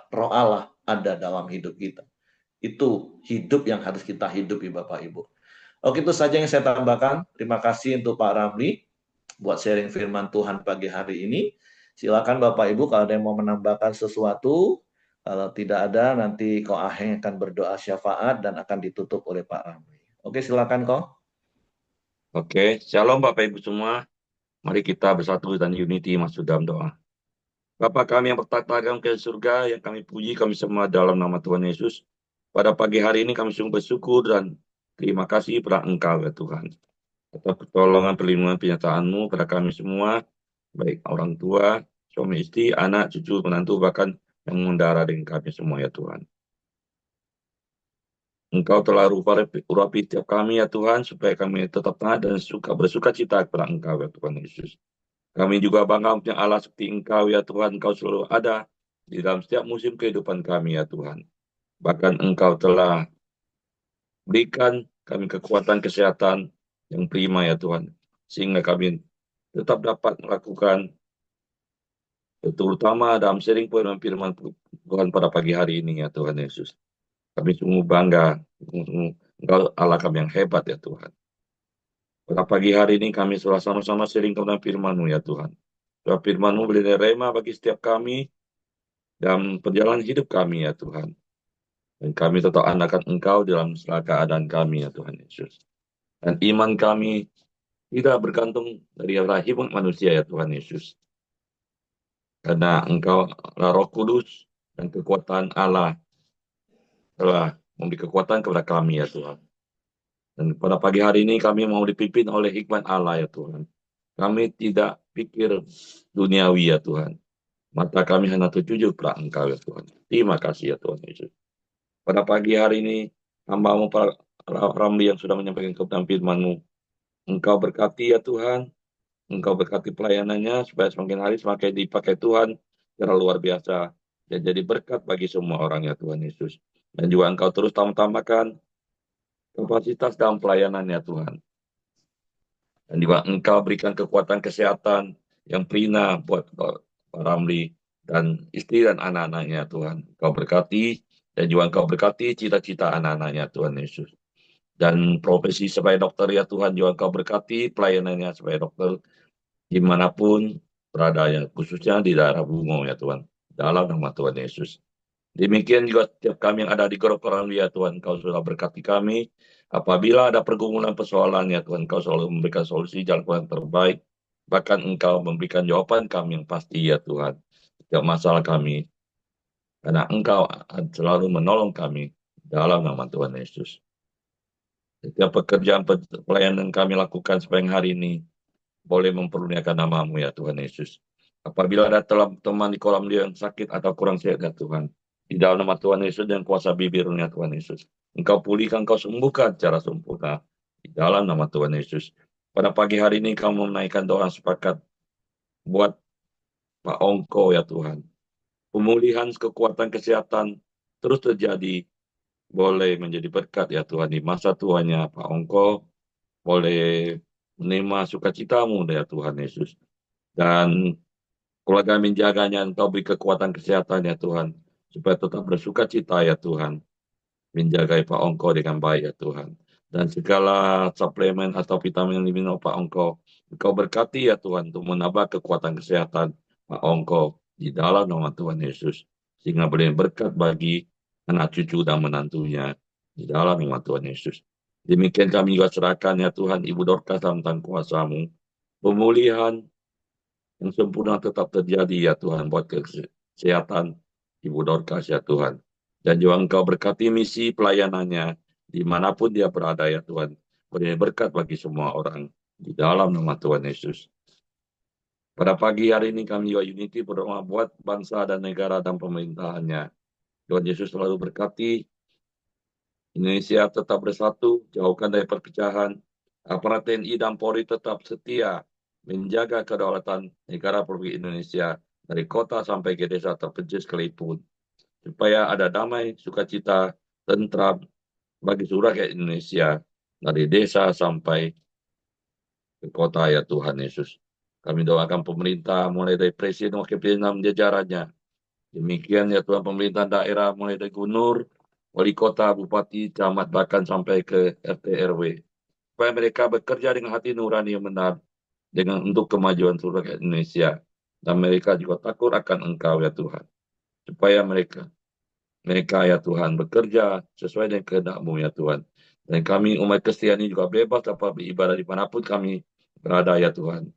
Roh Allah ada dalam hidup kita. Itu hidup yang harus kita hidupi Bapak Ibu. Oke, itu saja yang saya tambahkan. Terima kasih untuk Pak Ramli buat sharing firman Tuhan pagi hari ini. Silakan Bapak Ibu kalau ada yang mau menambahkan sesuatu. Kalau tidak ada, nanti Ko Aheng akan berdoa syafaat dan akan ditutup oleh Pak Ramli. Oke, silakan Ko. Oke, Shalom Bapak Ibu semua. Mari kita bersatu dan unity masuk dalam doa. Bapa kami yang bertata dalam ke surga, yang kami puji kami semua dalam nama Tuhan Yesus. Pada pagi hari ini kami sungguh bersyukur dan terima kasih pada Engkau ya Tuhan. Atas pertolongan, perlindungan, penyertaan-Mu pada kami semua, baik orang tua, suami istri, anak, cucu, menantu, bahkan yang mengundara dengan kami semua ya Tuhan. Engkau telah urapi tiap kami ya Tuhan, supaya kami tetap taat dan bersuka cita kepada Engkau ya Tuhan Yesus. Kami juga bangga punya Allah seperti Engkau ya Tuhan, Engkau selalu ada di dalam setiap musim kehidupan kami ya Tuhan. Bahkan Engkau telah berikan kami kekuatan kesehatan yang prima ya Tuhan, sehingga kami tetap dapat melakukan, terutama dalam sharing firman Tuhan pada pagi hari ini ya Tuhan Yesus. Kami sungguh bangga, Engkau Allah kami yang hebat ya Tuhan. Pada pagi hari ini kami sudah sama-sama sharing tentang firman-Mu ya Tuhan. Supaya firman-Mu beri rema bagi setiap kami dalam perjalanan hidup kami ya Tuhan. Dan kami tetap andalkan Engkau dalam segala keadaan kami ya Tuhan Yesus. Dan iman kami tidak bergantung dari rahim manusia ya Tuhan Yesus. Karena Engkau adalah Roh Kudus dan kekuatan Allah telah memberi kekuatan kepada kami ya Tuhan. Dan pada pagi hari ini kami mau dipimpin oleh hikmat Allah ya Tuhan. Kami tidak pikir duniawi ya Tuhan. Mata kami hanya tertuju pada Engkau ya Tuhan. Terima kasih ya Tuhan Yesus. Pada pagi hari ini, hamba-Mu para Ramli yang sudah menyampaikan kebenaran firman-Mu. Engkau berkati ya Tuhan. Engkau berkati pelayanannya supaya semakin hari semakin dipakai Tuhan secara luar biasa. Dan jadi berkat bagi semua orang ya Tuhan Yesus. Dan juga Engkau terus tambahkan kapasitas dalam pelayanan ya Tuhan. Dan juga Engkau berikan kekuatan kesehatan yang prina buat Pak Ramli dan istri dan anak-anaknya Tuhan. Engkau berkati dan juga Engkau berkati cita-cita anak-anaknya Tuhan Yesus. Dan profesi sebagai dokter ya Tuhan juga Engkau berkati pelayanannya sebagai dokter dimanapun berada ya, khususnya di daerah Bungo ya Tuhan. Dalam nama Tuhan Yesus. Demikian juga setiap kami yang ada di Gorokoran ya Tuhan, Engkau sudah berkati kami. Apabila ada pergumulan persoalan ya Tuhan, Engkau selalu memberikan solusi jalan yang terbaik. Bahkan Engkau memberikan jawaban kami yang pasti ya Tuhan. Setiap masalah kami. Karena Engkau selalu menolong kami dalam nama Tuhan Yesus. Setiap pekerjaan pelayanan kami lakukan sepanjang hari ini, boleh mempermuliakan nama-Mu ya Tuhan Yesus. Apabila ada teman di kolam dia yang sakit atau kurang sehat ya Tuhan, di dalam nama Tuhan Yesus dan kuasa bibirnya Tuhan Yesus, Engkau pulihkan, Engkau sembuhkan secara sempurna di dalam nama Tuhan Yesus. Pada pagi hari ini kami menaikkan doa sepakat buat Pak Ongko ya Tuhan. Pemulihan kekuatan kesehatan terus terjadi, boleh menjadi berkat ya Tuhan di masa tuanya Pak Ongko, boleh menerima sukacita-Mu ya Tuhan Yesus. Dan keluarga menjaganya, Engkau beri kekuatan kesehatan ya Tuhan, supaya tetap bersuka cita ya Tuhan, menjaga Pak Ongko dengan baik ya Tuhan. Dan segala suplemen atau vitamin yang diminum Pak Ongko, Engkau berkati ya Tuhan, untuk menambah kekuatan kesehatan Pak Ongko di dalam nama Tuhan Yesus, sehingga boleh berkat bagi anak cucu dan menantunya di dalam nama Tuhan Yesus. Demikian kami juga serahkan ya Tuhan, Ibu Dorcas dalam tangan kuasa-Mu, pemulihan yang sempurna tetap terjadi ya Tuhan buat kesehatan Ibu Dorcas ya Tuhan. Dan juga Engkau berkati misi pelayanannya dimanapun dia berada ya Tuhan. Beri berkat bagi semua orang di dalam nama Tuhan Yesus. Pada pagi hari ini kami juga Unity berdoa buat bangsa dan negara dan pemerintahannya. Tuhan Yesus selalu berkati Indonesia tetap bersatu, jauhkan dari perpecahan. Aparat TNI dan Polri tetap setia menjaga kedaulatan negara Republik Indonesia dari kota sampai ke desa terpencil sekalipun. Supaya ada damai, sukacita, tentram bagi seluruh rakyat Indonesia dari desa sampai ke kota ya Tuhan Yesus. Kami doakan pemerintah mulai dari presiden, wakil presiden dan jajarannya. Demikian ya Tuhan, pemerintah daerah mulai dari gubernur, wali kota, bupati, camat, bahkan sampai ke RT RW. Supaya mereka bekerja dengan hati nurani yang benar dengan untuk kemajuan seluruh rakyat Indonesia. Dan mereka juga takut akan Engkau ya Tuhan. Supaya mereka ya Tuhan bekerja sesuai dengan kehendak-Mu ya Tuhan. Dan kami umat Kristiani juga bebas dapat beribadah dimanapun kami berada ya Tuhan.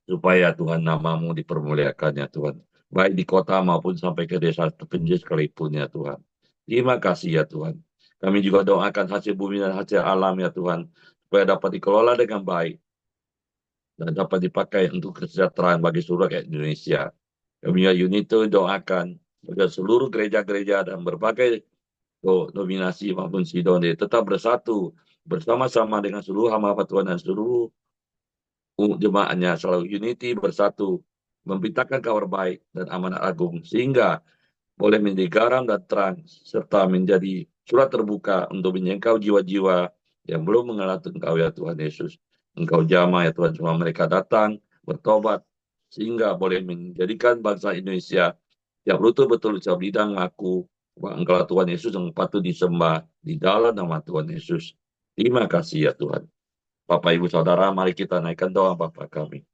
Supaya Tuhan nama-Mu dipermuliakan ya Tuhan. Baik di kota maupun sampai ke desa terpencil sekalipun ya Tuhan. Terima kasih ya Tuhan. Kami juga doakan hasil bumi dan hasil alam ya Tuhan. Supaya dapat dikelola dengan baik. Dan dapat dipakai untuk kesejahteraan bagi seluruh rakyat Indonesia. Kami ya Unito doakan agar seluruh gereja-gereja dan berbagai dominasi maupun sidone tetap bersatu bersama-sama dengan seluruh hamba Tuhan dan seluruh jemaatnya selalu unity bersatu memberitakan kabar baik dan amanat agung sehingga boleh menjadi garam dan terang serta menjadi surat terbuka untuk menjangkau jiwa-jiwa yang belum mengenal Engkau ya Tuhan Yesus. Engkau jamah ya Tuhan, semua mereka datang bertobat sehingga boleh menjadikan bangsa Indonesia yang betul-betul bisa bidang ngaku bahwa Engkau Tuhan Yesus yang patut disembah di dalam nama Tuhan Yesus. Terima kasih ya Tuhan. Bapak Ibu Saudara, mari kita naikkan doa Bapa kami.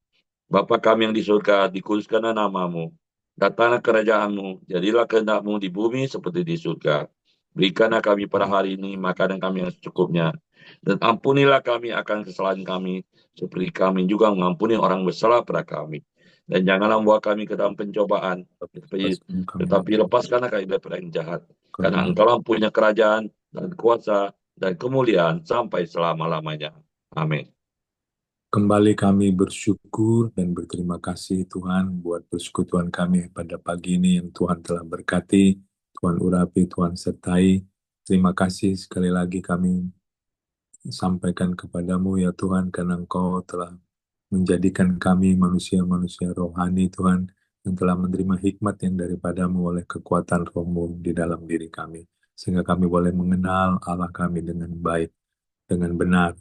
Bapa kami yang di surga, dikuduskanlah nama-Mu. Datanglah kerajaan-Mu, jadilah kehendak-Mu di bumi seperti di surga. Berikanlah kami pada hari ini makanan kami yang secukupnya. Dan ampunilah kami akan kesalahan kami, seperti kami juga mengampuni orang bersalah pada kami. Dan janganlah membawa kami ke dalam pencobaan, tetapi lepaskanlah kami dari yang jahat. Karena Engkau punya kerajaan dan kuasa dan kemuliaan sampai selama-lamanya. Amin. Kembali kami bersyukur dan berterima kasih Tuhan buat persekutuan kami pada pagi ini yang Tuhan telah berkati, Tuhan urapi, Tuhan sertai. Terima kasih sekali lagi kami sampaikan kepadamu ya Tuhan karena Engkau telah menjadikan kami manusia-manusia rohani Tuhan yang telah menerima hikmat yang daripadamu oleh kekuatan rohmu di dalam diri kami. Sehingga kami boleh mengenal Allah kami dengan baik, dengan benar,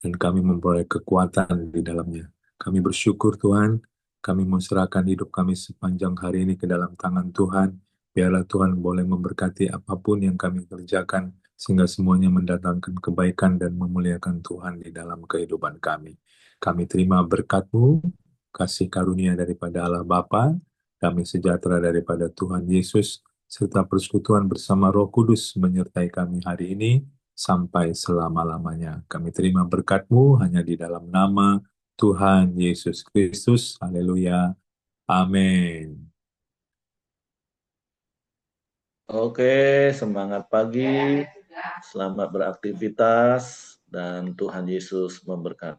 dan kami memperoleh kekuatan di dalamnya. Kami bersyukur Tuhan, kami menserahkan hidup kami sepanjang hari ini ke dalam tangan Tuhan. Biarlah Tuhan boleh memberkati apapun yang kami kerjakan, sehingga semuanya mendatangkan kebaikan dan memuliakan Tuhan di dalam kehidupan kami. Kami terima berkat-Mu, kasih karunia daripada Allah Bapa, damai sejahtera daripada Tuhan Yesus, serta persekutuan bersama Roh Kudus menyertai kami hari ini, sampai selama-lamanya. Kami terima berkat-Mu hanya di dalam nama Tuhan Yesus Kristus. Haleluya. Amin. Oke, semangat pagi. Selamat beraktivitas dan Tuhan Yesus memberkati.